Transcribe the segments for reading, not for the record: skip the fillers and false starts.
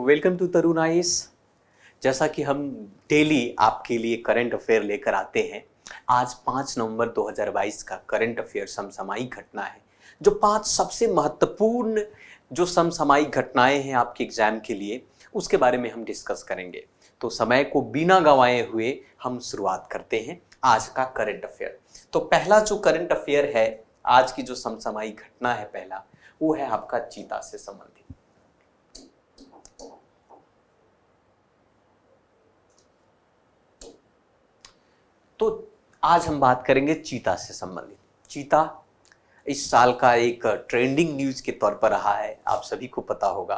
Welcome to Tarun IAS. जैसा कि हम डेली आपके लिए करंट अफेयर लेकर आते हैं, आज 5 नवंबर 2022 का करंट अफेयर समसामयिक घटना है। जो 5 सबसे महत्वपूर्ण जो समसामयिक घटनाएं हैं आपके एग्जाम के लिए, उसके बारे में हम डिस्कस करेंगे। तो समय को बिना गंवाए हुए हम शुरुआत करते हैं आज का करंट अफेयर। तो पहला जो करंट अफेयर है, आज की जो समसामयिक घटना है पहला, वो है आपका चीता से संबंधित। तो आज हम बात करेंगे चीता से संबंधित। चीता इस साल का एक ट्रेंडिंग न्यूज के तौर पर रहा है। आप सभी को पता होगा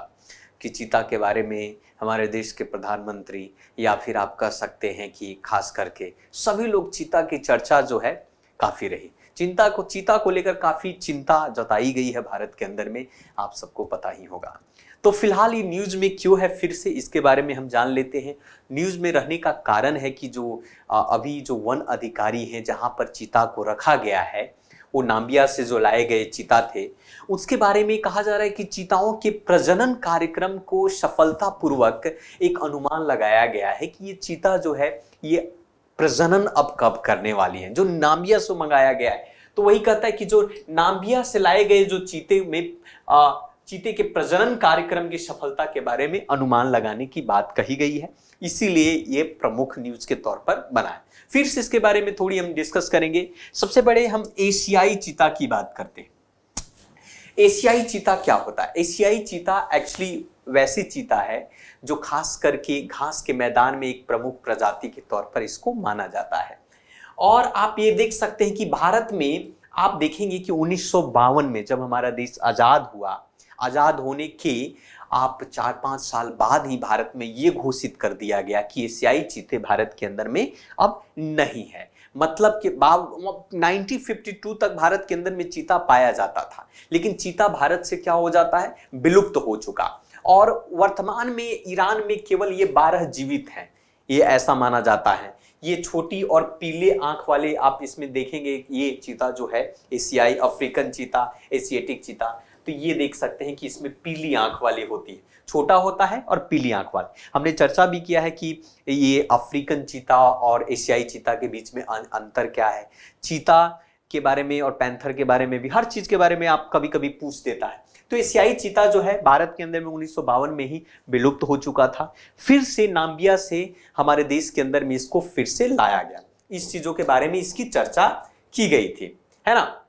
कि चीता के बारे में हमारे देश के प्रधानमंत्री या फिर आप कह सकते हैं कि खास करके सभी लोग चीता की चर्चा जो है काफी रही। चीता को लेकर काफी चिंता जताई गई है भारत के अंदर में, आप सबको पता ही होगा। तो फिलहाल ये न्यूज में क्यों है, फिर से इसके बारे में हम जान लेते हैं। न्यूज में रहने का कारण है कि जो अभी जो वन अधिकारी हैं जहां पर चीता को रखा गया है, वो नाम्बिया से जो लाए गए चीता थे, उसके बारे में कहा जा रहा है कि चीताओं के प्रजनन कार्यक्रम को सफलतापूर्वक एक अनुमान लगाया गया है कि ये चीता जो है ये प्रजनन अब कब करने वाली है। जो नाम्बिया से मंगाया गया है, तो वही कहता है कि जो नाम्बिया से लाए गए जो चीते के प्रजनन कार्यक्रम की सफलता के बारे में अनुमान लगाने की बात कही गई है, इसीलिए ये प्रमुख न्यूज के तौर पर बना है। फिर से इसके बारे में थोड़ी हम डिस्कस करेंगे। सबसे बड़े हम एशियाई चीता की बात करते हैं। एशियाई चीता क्या होता है? एशियाई चीता एक्चुअली वैसी चीता है जो खास करके घास के मैदान में एक प्रमुख प्रजाति के तौर पर इसको माना जाता है। और आप ये देख सकते हैं कि भारत में आप देखेंगे कि 1952 में जब हमारा देश आजाद हुआ, आजाद होने के आप 4-5 साल बाद ही भारत में ये घोषित कर दिया गया कि एशियाई चीते भारत के अंदर में अब नहीं है। मतलब कि 1952 तक भारत के अंदर में चीता पाया जाता था, लेकिन चीता भारत से क्या हो जाता है, विलुप्त हो चुका। और वर्तमान में ईरान में केवल ये 12 जीवित हैं, ये ऐसा माना जाता है। ये छोटी और पीले आंख वाले आप इसमें देखेंगे, ये चीता जो है एशियाई अफ्रीकन चीता, एशियाटिक चीता, तो ये देख सकते हैं कि इसमें पीली आंख वाली होती है, छोटा होता है और पीली आंख वाली। हमने चर्चा भी किया है कि ये अफ्रीकन चीता और एशियाई चीता के बीच में अंतर क्या है। चीता के बारे में और पैंथर के बारे में भी, हर चीज के बारे में आप कभी कभी पूछ देता है। तो एशियाई चीता जो है भारत के अंदर में 1952 में ही विलुप्त हो चुका था। फिर से नाम्बिया से हमारे देश के अंदर में इसको फिर से लाया गया। इस चीजों के बारे में इसकी चर्चा की गई थी, है ना।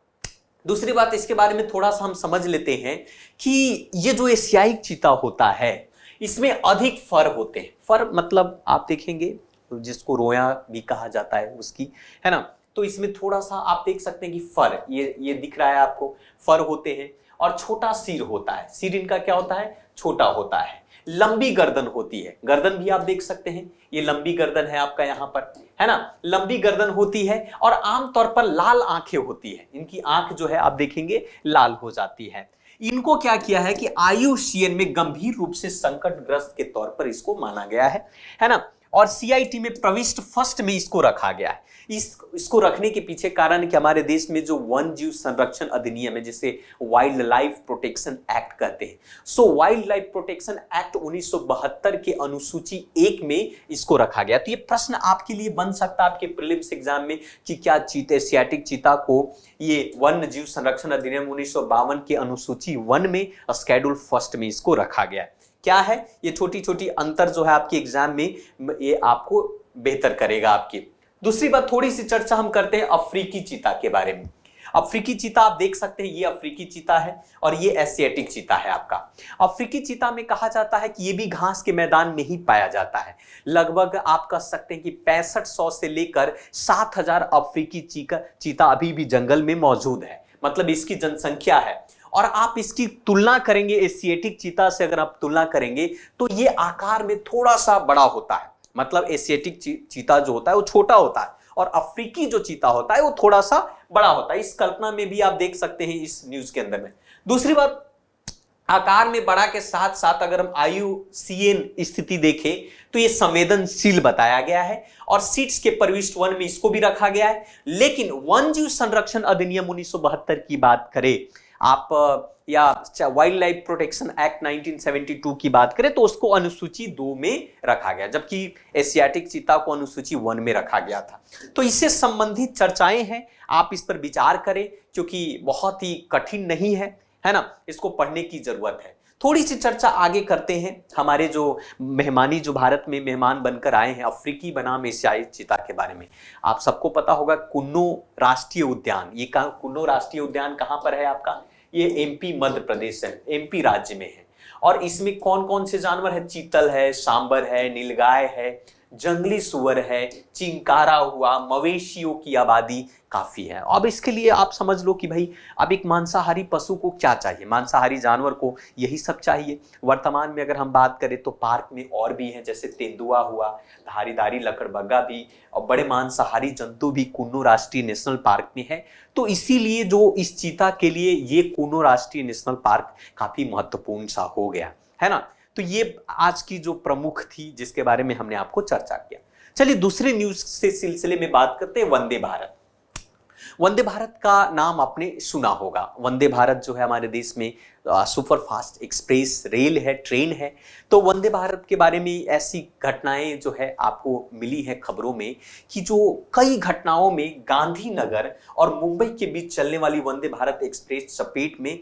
दूसरी बात, इसके बारे में थोड़ा सा हम समझ लेते हैं कि ये जो एशियाई चीता होता है, इसमें अधिक फर होते हैं। फर मतलब आप देखेंगे जिसको रोया भी कहा जाता है उसकी, है ना। तो इसमें थोड़ा सा आप देख सकते हैं कि फर ये दिख रहा है आपको, फर होते हैं और छोटा सिर होता है। सिर इनका क्या होता है, छोटा होता है। लंबी गर्दन होती है, गर्दन भी आप देख सकते हैं, ये लंबी गर्दन है आपका यहाँ पर, है ना, लंबी गर्दन होती है। और आमतौर पर लाल आंखें होती है, इनकी आंख जो है आप देखेंगे लाल हो जाती है। इनको क्या किया है कि IUCN में गंभीर रूप से संकटग्रस्त के तौर पर इसको माना गया है ना। और CIT में प्रविष्ट फर्स्ट में इसको रखा गया है। इसको रखने के पीछे कारण कि हमारे देश में जो वन जीव संरक्षण अधिनियम है, जिसे वाइल्ड लाइफ प्रोटेक्शन एक्ट कहते हैं, सो वाइल्ड लाइफ प्रोटेक्शन एक्ट 1972 के अनुसूची 1 में इसको रखा गया। तो ये प्रश्न आपके लिए बन सकता है आपके प्रीलिम्स एग्जाम में कि क्या एशियाटिक चीता को ये वन जीव संरक्षण अधिनियम 1952 के अनुसूची 1 में शेड्यूल फर्स्ट में इसको रखा गया। क्या है ये छोटी छोटी अंतर जो है आपके एग्जाम में, ये आपको बेहतर करेगा आपकी। दूसरी बात, थोड़ी सी चर्चा हम करते हैं अफ्रीकी चीता के बारे में। अफ्रीकी चीता आप देख सकते हैं, ये अफ्रीकी चीता है और ये एशियाटिक चीता है आपका। अफ्रीकी चीता में कहा जाता है कि ये भी घास के मैदान में ही पाया जाता है। लगभग आप कह सकते हैं कि 6500 से लेकर 7000 अफ्रीकी चीता अभी भी जंगल में मौजूद है, मतलब इसकी जनसंख्या है। और आप इसकी तुलना करेंगे एशियाटिक चीता से, अगर आप तुलना करेंगे तो ये आकार में थोड़ा सा बड़ा होता है। मतलब एशियाटिक चीता जो होता है वो छोटा होता है और अफ्रीकी जो चीता होता है वो थोड़ा सा बड़ा होता है। इस कल्पना में भी आप देख सकते हैं इस न्यूज के अंदर में। दूसरी बात, आकार में बड़ा के साथ साथ अगर हम IUCN स्थिति देखें तो ये संवेदनशील बताया गया है और सीट्स के प्रविष्ट 1 में इसको भी रखा गया है। लेकिन वन जीव संरक्षण अधिनियम 1972 की बात करें आप या वाइल्ड लाइफ प्रोटेक्शन एक्ट 1972 की बात करें तो उसको अनुसूची 2 में रखा गया, जबकि एशियाटिक चीता को अनुसूची 1 में रखा गया था। तो इससे संबंधित चर्चाएं हैं, आप इस पर विचार करें क्योंकि बहुत ही कठिन नहीं है ना, इसको पढ़ने की जरूरत है। थोड़ी सी चर्चा आगे करते हैं। हमारे जो मेहमानी जो भारत में मेहमान बनकर आए हैं अफ्रीकी बनाम एशियाई चीता के बारे में आप सबको पता होगा। कुन्नो राष्ट्रीय उद्यान, ये कुन्नो राष्ट्रीय उद्यान कहाँ पर है आपका? ये एमपी मध्य प्रदेश है, एमपी राज्य में है। और इसमें कौन कौन से जानवर है? चीतल है, सांबर है, नीलगाय है, जंगली सुअर है, चिंकारा हुआ, मवेशियों की आबादी काफी है। अब इसके लिए आप समझ लो कि भाई अब एक मांसाहारी पशु को क्या चाहिए, मांसाहारी जानवर को यही सब चाहिए। वर्तमान में अगर हम बात करें तो पार्क में और भी हैं, जैसे तेंदुआ हुआ, धारीदारी लकड़बग्गा भी, और बड़े मांसाहारी जंतु भी कुन्नो राष्ट्रीय नेशनल पार्क में है। तो इसीलिए जो इस चीता के लिए ये कुन्नो राष्ट्रीय नेशनल पार्क काफी महत्वपूर्ण सा हो गया है ना। तो ये आज की जो प्रमुख थी जिसके बारे में हमने आपको चर्चा किया। चलिए दूसरे न्यूज से सिलसिले में बात करते हैं वंदे भारत। वंदे भारत का नाम आपने सुना होगा। वंदे भारत जो है हमारे देश में सुपर फास्ट एक्सप्रेस रेल है, ट्रेन है। तो वंदे भारत के बारे में ऐसी घटनाएं जो है आपको मिली है खबरों में कि जो कई घटनाओं में गांधीनगर और मुंबई के बीच चलने वाली वंदे भारत एक्सप्रेस चपेट में,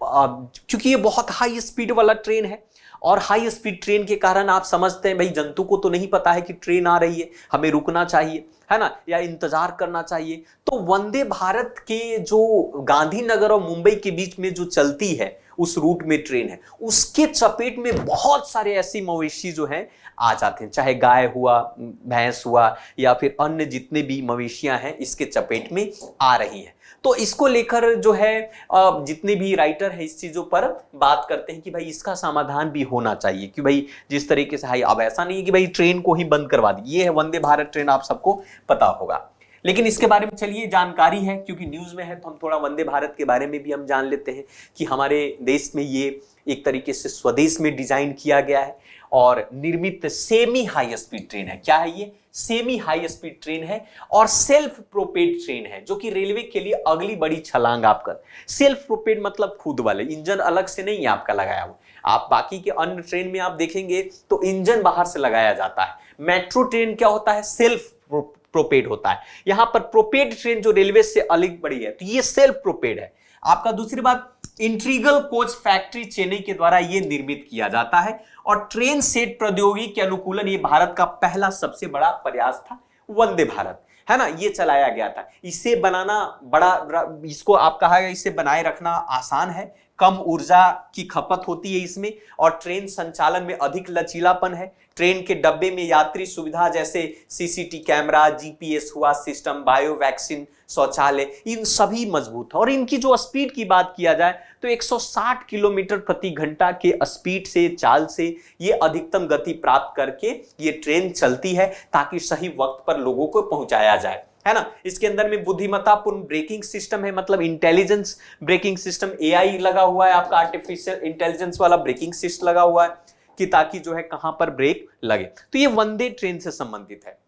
क्योंकि ये बहुत हाई स्पीड वाला ट्रेन है और हाई स्पीड ट्रेन के कारण आप समझते हैं भाई जंतु को तो नहीं पता है कि ट्रेन आ रही है, हमें रुकना चाहिए, है ना, या इंतजार करना चाहिए। तो वंदे भारत के जो गांधीनगर और मुंबई के बीच में जो चलती है उस रूट में ट्रेन है, उसके चपेट में बहुत सारे ऐसी मवेशी जो हैं आ जाते हैं, चाहे गाय हुआ, भैंस हुआ या फिर अन्य जितने भी मवेशियां हैं इसके चपेट में आ रही हैं। तो इसको लेकर जो है जितने भी राइटर हैं इस चीजों पर बात करते हैं कि भाई इसका समाधान भी होना चाहिए कि भाई जिस तरीके से, अब ऐसा नहीं है कि भाई ट्रेन को ही बंद करवा दी, ये है वंदे भारत ट्रेन, आप सबको पता होगा। लेकिन इसके बारे में चलिए जानकारी है क्योंकि न्यूज में है तो हम थोड़ा वंदे भारत के बारे में भी हम जान लेते हैं कि हमारे देश में ये एक तरीके से स्वदेश में डिजाइन किया गया है और निर्मित सेमी हाई स्पीड ट्रेन है। क्या है ये? सेमी हाई स्पीड ट्रेन है और सेल्फ प्रोपेड ट्रेन है, जो कि रेलवे के लिए अगली बड़ी छलांग आप कर। सेल्फ प्रोपेड मतलब खुद वाले, इंजन अलग से नहीं है आपका लगाया हुआ। आप बाकी के अन्य ट्रेन में आप देखेंगे तो इंजन बाहर से लगाया जाता है। मेट्रो ट्रेन क्या होता है? सेल्फ प्रोपेड होता है। यहां पर प्रोपेड ट्रेन जो रेलवे से अलग बड़ी है, तो ये सेल्फ प्रोपेड है आपका। दूसरी बात, इंट्रीगल कोच फैक्ट्री चेन्नई के द्वारा यह निर्मित किया जाता है और ट्रेन सेट प्रौद्योगिकी के अनुकूलन ये भारत का पहला सबसे बड़ा प्रयास था वंदे भारत, है ना। ये चलाया गया था। इसे बनाना इसको आप कहा गया इसे बनाए रखना आसान है, कम ऊर्जा की खपत होती है इसमें और ट्रेन संचालन में अधिक लचीलापन है। ट्रेन के डब्बे में यात्री सुविधा जैसे सीसीटी कैमरा, जीपीएस हुआ सिस्टम, बायो वैक्सीन, शौचालय, इन सभी मजबूत है। और इनकी जो स्पीड की बात किया जाए तो 160 किलोमीटर प्रति घंटा के स्पीड से, चाल से ये अधिकतम गति प्राप्त करके ये ट्रेन चलती है ताकि सही वक्त पर लोगों को पहुंचाया जाए, है ना। इसके अंदर में बुद्धिमत्तापूर्ण ब्रेकिंग सिस्टम है, मतलब इंटेलिजेंस ब्रेकिंग सिस्टम, एआई लगा हुआ है आपका, आर्टिफिशियल इंटेलिजेंस वाला ब्रेकिंग सिस्टम लगा हुआ है कि ताकि जो है कहां पर ब्रेक लगे। तो ये वंदे ट्रेन से संबंधित है।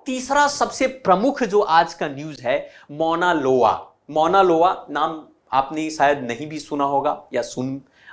तीसरा सबसे प्रमुख जो आज का न्यूज है, मौना लोआ। मौना लोआ नाम आपने शायद नहीं भी सुना होगा या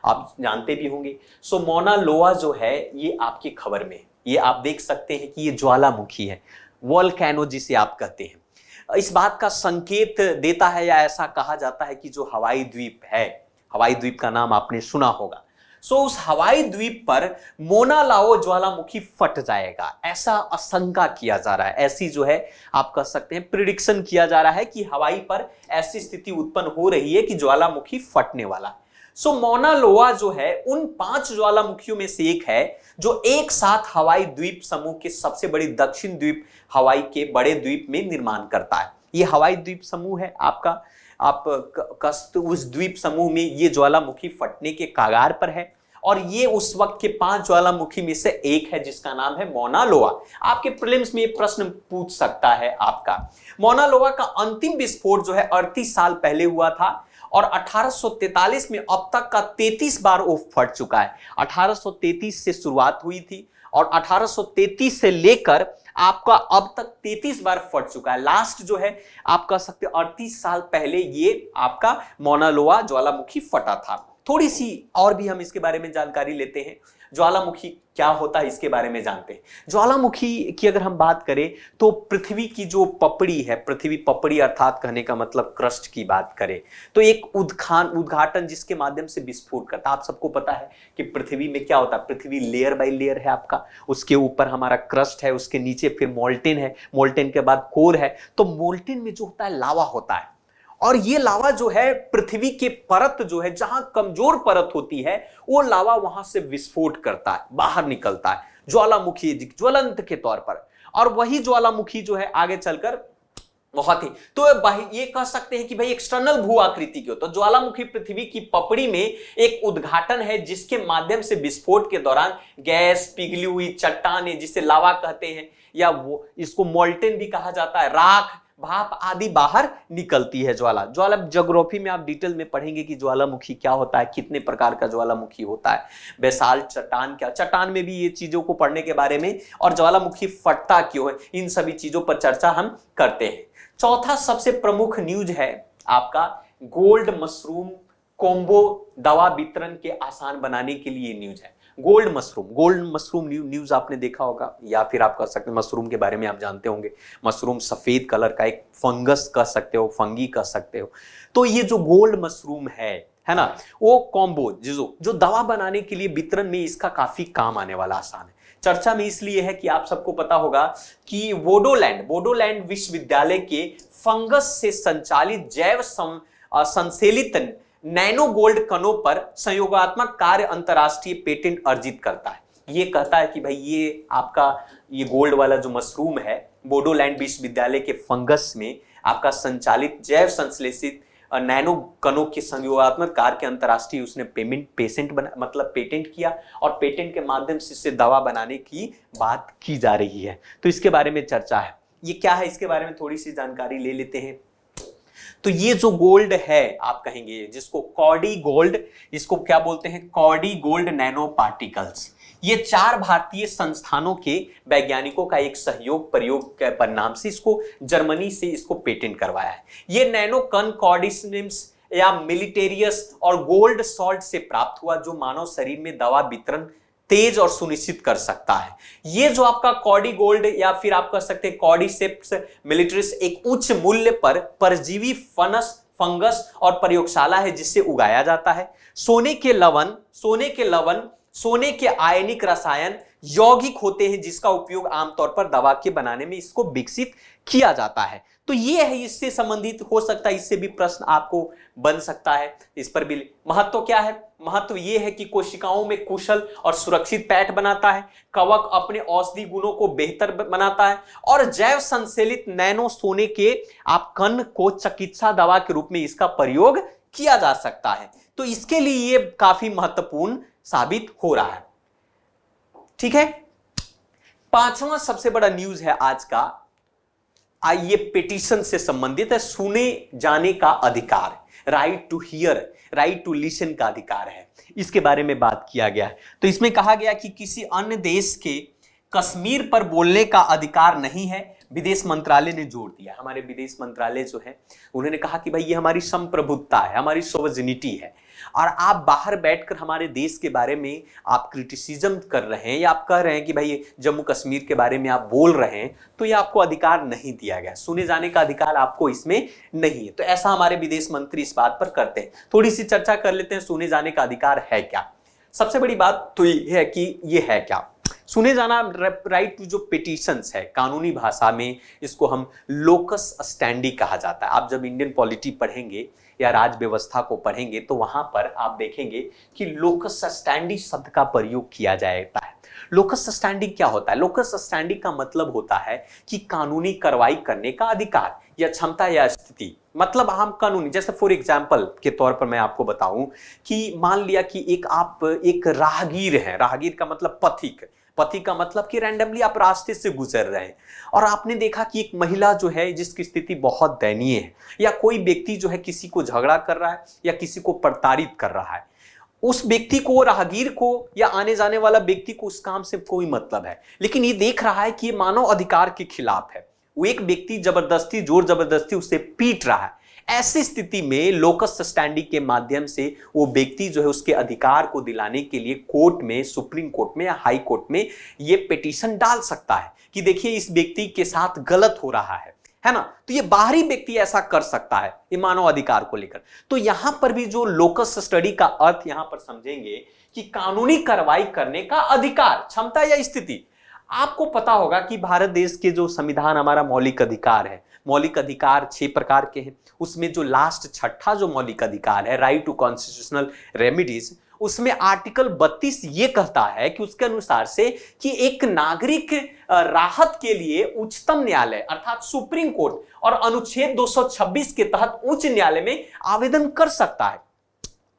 आप जानते भी होंगे। सो मौना लोआ जो है ये आपकी खबर में, ये आप देख सकते हैं कि ये ज्वालामुखी है, वोल्केनो जिसे आप कहते हैं। इस बात का संकेत देता है या ऐसा कहा जाता है कि जो हवाई द्वीप है, हवाई द्वीप का नाम आपने सुना होगा। सो उस हवाई द्वीप पर मोना लाओ ज्वालामुखी फट जाएगा, ऐसा आशंका किया जा रहा है। ऐसी जो है आप कह सकते हैं प्रिडिक्शन किया जा रहा है कि हवाई पर ऐसी स्थिति उत्पन्न हो रही है कि ज्वालामुखी फटने वाला है। सो मौना लोआ जो है उन 5 ज्वालामुखियों में से एक है जो एक साथ हवाई द्वीप समूह के सबसे बड़ी दक्षिण द्वीप हवाई के बड़े द्वीप में निर्माण करता है। ये हवाई द्वीप समूह है आपका, उस द्वीप समूह में ये ज्वालामुखी फटने के कगार पर है और ये उस वक्त के 5 ज्वालामुखी में से एक है जिसका नाम है मौना लोआ। आपके प्रीलिम्स में ये प्रश्न पूछ सकता है आपका। मौना लोआ का अंतिम विस्फोट जो है 38 साल पहले हुआ था और 1843 में अब तक का 33 बार वो फट चुका है। 1833 से शुरुआत हुई थी और 1833 से लेकर आपका अब तक 33 बार फट चुका है। लास्ट जो है आप कह सकते 38 साल पहले ये आपका मौना लोआ ज्वालामुखी फटा था। थोड़ी सी और भी हम इसके बारे में जानकारी लेते हैं। ज्वालामुखी क्या होता है इसके बारे में जानते हैं। ज्वालामुखी की अगर हम बात करें तो पृथ्वी की जो पपड़ी है, पृथ्वी पपड़ी अर्थात कहने का मतलब क्रस्ट की बात करें तो एक उद्घाटन जिसके माध्यम से विस्फोट करता है। आप सबको पता है कि पृथ्वी में क्या होता है, पृथ्वी लेयर बाय लेयर है आपका, उसके ऊपर हमारा क्रस्ट है, उसके नीचे फिर मोल्टेन है, मोल्टेन के बाद कोर है। तो मोल्टेन में जो होता है लावा होता है, और ये लावा जो है पृथ्वी के परत जो है जहां कमजोर परत होती है वो लावा वहां से विस्फोट करता है, बाहर निकलता है ज्वालामुखी ज्वलंत के तौर पर। और वही ज्वालामुखी जो है आगे चलकर बहुत ही तो ये कह सकते हैं कि भाई एक्सटर्नल भू आकृति की हो। तो ज्वालामुखी पृथ्वी की पपड़ी में एक उद्घाटन है जिसके माध्यम से विस्फोट के दौरान गैस, पिघली हुई चट्टानें जिसे लावा कहते हैं, या वो इसको मोल्टेन भी कहा जाता है, राख, भाप आदि बाहर निकलती है। ज्वाला ज्योग्राफी में आप डिटेल में पढ़ेंगे कि ज्वालामुखी क्या होता है, कितने प्रकार का ज्वालामुखी होता है, बेसाल्ट चट्टान क्या, चट्टान में भी ये चीजों को पढ़ने के बारे में, और ज्वालामुखी फटता क्यों है, इन सभी चीजों पर चर्चा हम करते हैं। चौथा सबसे प्रमुख न्यूज है आपका गोल्ड मशरूम कॉम्बो दवा वितरण के आसान बनाने के लिए न्यूज है। गोल्ड मशरूम न्यूज आपने देखा होगा, या फिर आप कह सकते हैं मशरूम के बारे में आप जानते होंगे। मशरूम सफेद कलर का एक फंगस कह सकते हो, फंगी कह सकते हो। तो ये जो गोल्ड मशरूम है ना, वो कॉम्बो जो दवा बनाने के लिए वितरण में इसका काफी काम आने वाला, आसान है। चर्चा में इसलिए है कि आप सबको पता होगा कि बोडोलैंड विश्वविद्यालय के फंगस से संचालित जैव संश्लेषित नैनो गोल्ड कणों पर संयोगात्मक कार्य अंतरराष्ट्रीय पेटेंट अर्जित करता है। ये कहता है कि भाई ये आपका ये गोल्ड वाला जो मशरूम है बोडोलैंड विश्वविद्यालय के फंगस में आपका संचालित जैव संश्लेषित नैनो कणों के संयोगात्मक कार्य के अंतरराष्ट्रीय उसने पेटेंट किया, और पेटेंट के माध्यम से इससे दवा बनाने की बात की जा रही है। तो इसके बारे में चर्चा है। ये क्या है इसके बारे में थोड़ी सी जानकारी ले लेते हैं। तो ये जो गोल्ड है आप कहेंगे जिसको कॉडी गोल्ड, इसको क्या बोलते हैं, कॉडी गोल्ड नैनो पार्टिकल्स। ये 4 भारतीय संस्थानों के वैज्ञानिकों का एक सहयोग प्रयोग के परिणाम से इसको जर्मनी से इसको पेटेंट करवाया है। ये नैनो कण कॉर्डिसम्स या मिलिटेरियस और गोल्ड सॉल्ट से प्राप्त हुआ जो मानव शरीर में दवा वितरण तेज और सुनिश्चित कर सकता है। ये जो आपका कॉडी गोल्ड या फिर आप कह सकते हैं कॉर्डिसेप्स मिलिटरिस एक उच्च मूल्य पर परजीवी फंगस और प्रयोगशाला है जिससे उगाया जाता है। सोने के लवण सोने के आयनिक रसायन यौगिक होते हैं जिसका उपयोग आमतौर पर दवा के बनाने में इसको विकसित किया जाता है। तो ये है, इससे संबंधित हो सकता है, इससे भी प्रश्न आपको बन सकता है। इस पर भी महत्व क्या है, महत्व ये है कि कोशिकाओं में कुशल और सुरक्षित पैठ बनाता है, कवक अपने औषधि गुणों को बेहतर बनाता है, और जैव संश्लेषित नैनो सोने के आप कण को चिकित्सा दवा के रूप में इसका प्रयोग किया जा सकता है। तो इसके लिए ये काफी महत्वपूर्ण साबित हो रहा है। ठीक है, 5वां सबसे बड़ा न्यूज है आज का, ये पिटीशन से संबंधित है। सुने जाने का अधिकार, right to hear, right to listen का अधिकार है, इसके बारे में बात किया गया है। तो इसमें कहा गया कि किसी अन्य देश के कश्मीर पर बोलने का अधिकार नहीं है, विदेश मंत्रालय ने जोर दिया। हमारे विदेश मंत्रालय जो है उन्होंने कहा कि भाई ये हमारी संप्रभुता है, हमारी सोवरेनिटी है, और आप बाहर बैठकर हमारे देश के बारे में आप क्रिटिसिज्म कर रहे हैं या आप कह रहे हैं कि भाई जम्मू कश्मीर के बारे में आप बोल रहे हैं, तो ये आपको अधिकार नहीं दिया गया, सुने जाने का अधिकार आपको इसमें नहीं है। तो ऐसा हमारे विदेश मंत्री इस बात पर करते हैं। थोड़ी सी चर्चा कर लेते हैं, सुने जाने का अधिकार है क्या। सबसे बड़ी बात तो ये है कि ये है क्या, सुने जाना, राइट टू जो पिटीशंस है, कानूनी भाषा में इसको हम लोकस स्टैंडी कहा जाता है। आप जब इंडियन पॉलिटी पढ़ेंगे या राज्य व्यवस्था को पढ़ेंगे तो वहां पर आप देखेंगे कि लोकस स्टैंडी शब्द का प्रयोग किया जाता है। लोकस स्टैंडी क्या होता है, लोकस स्टैंडी का मतलब होता है कि कानूनी कार्रवाई करने का अधिकार या क्षमता या स्थिति, मतलब हम कानूनी, जैसे फॉर एग्जांपल के तौर पर मैं आपको बताऊं कि मान लिया कि एक राहगीर है, राहगीर का मतलब पथिक का मतलब कि रैंडमली आप रास्ते से गुजर रहे हैं और आपने देखा कि एक महिला जो है जिसकी स्थिति बहुत दयनीय है, या कोई व्यक्ति जो है किसी को झगड़ा कर रहा है या किसी को प्रताड़ित कर रहा है, उस व्यक्ति को, राहगीर को या आने जाने वाला व्यक्ति को उस काम से कोई मतलब है, लेकिन ये देख रहा है कि ये मानव अधिकार के खिलाफ है। वो एक व्यक्ति जबरदस्ती, जोर जबरदस्ती उसे पीट रहा है। ऐसी स्थिति में लोकस स्टैंडी के माध्यम से वो व्यक्ति जो है उसके अधिकार को दिलाने के लिए कोर्ट में, सुप्रीम कोर्ट में या हाई कोर्ट में ये पिटीशन डाल सकता है कि देखिए इस व्यक्ति के साथ गलत हो रहा है ना। तो ये बाहरी व्यक्ति ऐसा कर सकता है ये मानव अधिकार को लेकर। तो यहां पर भी जो लोकस स्टडी का अर्थ यहां पर समझेंगे कि कानूनी कार्रवाई करने का अधिकार, क्षमता या स्थिति। आपको पता होगा कि भारत देश के जो संविधान, हमारा मौलिक अधिकार है, मौलिक अधिकार 6 प्रकार के हैं। उसमें जो लास्ट छठा जो मौलिक अधिकार है, राइट टू कॉन्स्टिट्यूशनल रेमेडीज, उसमें आर्टिकल 32 ये कहता है कि उसके अनुसार से कि एक नागरिक राहत के लिए उच्चतम न्यायालय अर्थात सुप्रीम कोर्ट और अनुच्छेद 226 के तहत उच्च न्यायालय में आवेदन कर सकता है।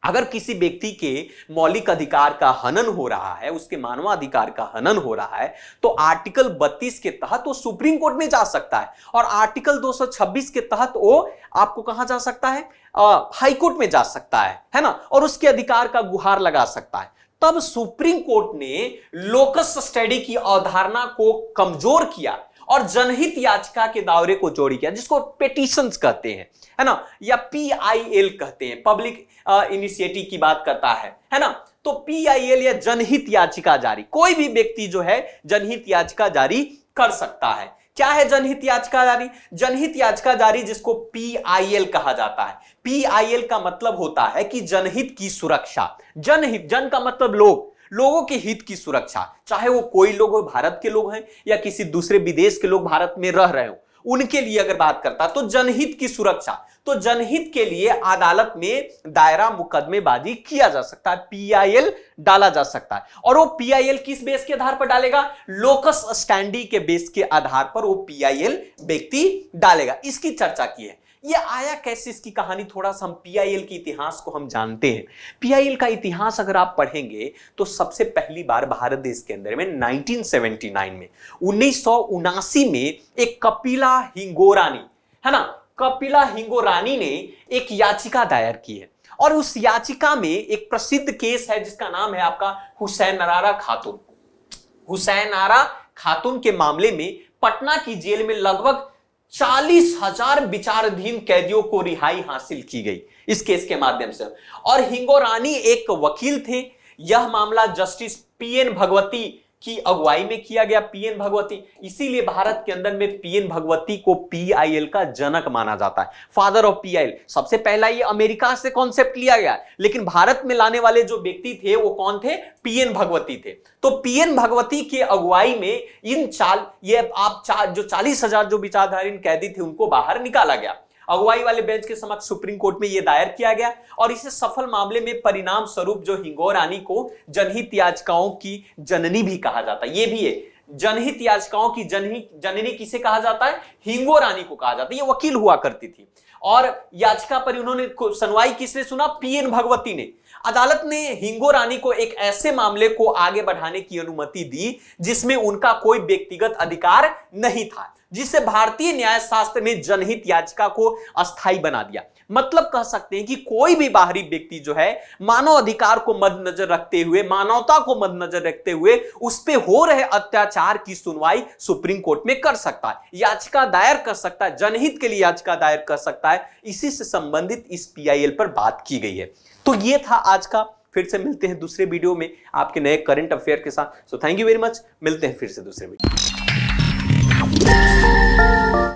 अगर किसी व्यक्ति के मौलिक अधिकार का हनन हो रहा है, उसके मानवाधिकार का हनन हो रहा है, तो आर्टिकल 32 के तहत वो सुप्रीम कोर्ट में जा सकता है और आर्टिकल 226 के तहत वो आपको कहां जा सकता है, हाई कोर्ट में जा सकता है ना, और उसके अधिकार का गुहार लगा सकता है। तब सुप्रीम कोर्ट ने लोकस स्टडी की अवधारणा को कमजोर किया और जनहित याचिका के दायरे को जोड़ी किया, जिसको पेटिशंस कहते हैं, है ना, या PIL कहते हैं, पब्लिक इनिशिएटिव की बात करता है ना। तो PIL या जनहित याचिका जारी, कोई भी व्यक्ति जो है जनहित याचिका जारी कर सकता है। क्या है जनहित याचिका जारी? जनहित याचिका जारी जिसको PIL कहा जाता है। PIL का मतलब होता है कि जनहित की सुरक्षा। जनहित, जन का मतलब लोग, लोगों के हित की सुरक्षा, चाहे वो कोई लोग हो, भारत के लोग हैं या किसी दूसरे विदेश के लोग भारत में रह रहे हो, उनके लिए अगर बात करता है तो जनहित की सुरक्षा। तो जनहित के लिए अदालत में दायरा मुकदमेबाजी किया जा सकता है, PIL डाला जा सकता है। और वो PIL किस बेस के आधार पर डालेगा? लोकस स्टैंडी के बेस के आधार पर वो PIL व्यक्ति डालेगा। इसकी चर्चा की है। ये आया कैसे, इसकी कहानी थोड़ा सा हम PIL के इतिहास को हम जानते हैं। PIL का इतिहास अगर आप पढ़ेंगे तो सबसे पहली बार भारत देश के अंदर में 1979 में, 1979 में एक कपिला हिंगोरानी, है ना, कपिला हिंगोरानी ने एक याचिका दायर की है और उस याचिका में एक प्रसिद्ध केस है जिसका नाम है आपका हुसैन आरा खातून। हुसैन आरा खातून के मामले में पटना की जेल में लगभग 40,000 विचाराधीन कैदियों को रिहाई हासिल की गई इस केस के माध्यम से। और हिंगोरानी एक वकील थे। यह मामला जस्टिस PN भगवती की अगुवाई में किया गया। PN भगवती, इसीलिए भारत के अंदर में PN भगवती को PIL का जनक माना जाता है, फादर ऑफ PIL। सबसे पहला ये अमेरिका से कॉन्सेप्ट लिया गया, लेकिन भारत में लाने वाले जो व्यक्ति थे वो कौन थे? PN भगवती थे। तो PN भगवती के अगुवाई में जो 40,000 जो विचारधारी कैदी थे उनको बाहर निकाला गया। अगुवाई वाले बेंच के समक्ष सुप्रीम कोर्ट में यह दायर किया गया और इसे सफल मामले में परिणाम स्वरूप जो हिंगोरानी को जनहित याचिकाओं की जननी भी कहा जाता है। ये भी है, जनहित याचिकाओं की जननी किसे कहा जाता है? हिंगोरानी को कहा जाता है। ये वकील हुआ करती थी और याचिका पर उन्होंने सुनवाई किसने सुना? PN भगवती ने। अदालत ने हिंगोरानी को एक ऐसे मामले को आगे बढ़ाने की अनुमति दी जिसमें उनका कोई व्यक्तिगत अधिकार नहीं था, जिससे भारतीय न्याय शास्त्र में जनहित याचिका को अस्थायी बना दिया। मतलब कह सकते हैं कि कोई भी बाहरी व्यक्ति जो है मानव अधिकार को मद्देनजर रखते हुए, मानवता को मद्देनजर रखते हुए उस पे हो रहे अत्याचार की सुनवाई सुप्रीम कोर्ट में कर सकता है, याचिका दायर कर सकता है, जनहित के लिए याचिका दायर कर सकता है। इसी से संबंधित इस PIL पर बात की गई है। तो ये था आज का। फिर से मिलते हैं दूसरे वीडियो में आपके नए करंट अफेयर के साथ। So thank you very much. मिलते हैं फिर से दूसरे वीडियो।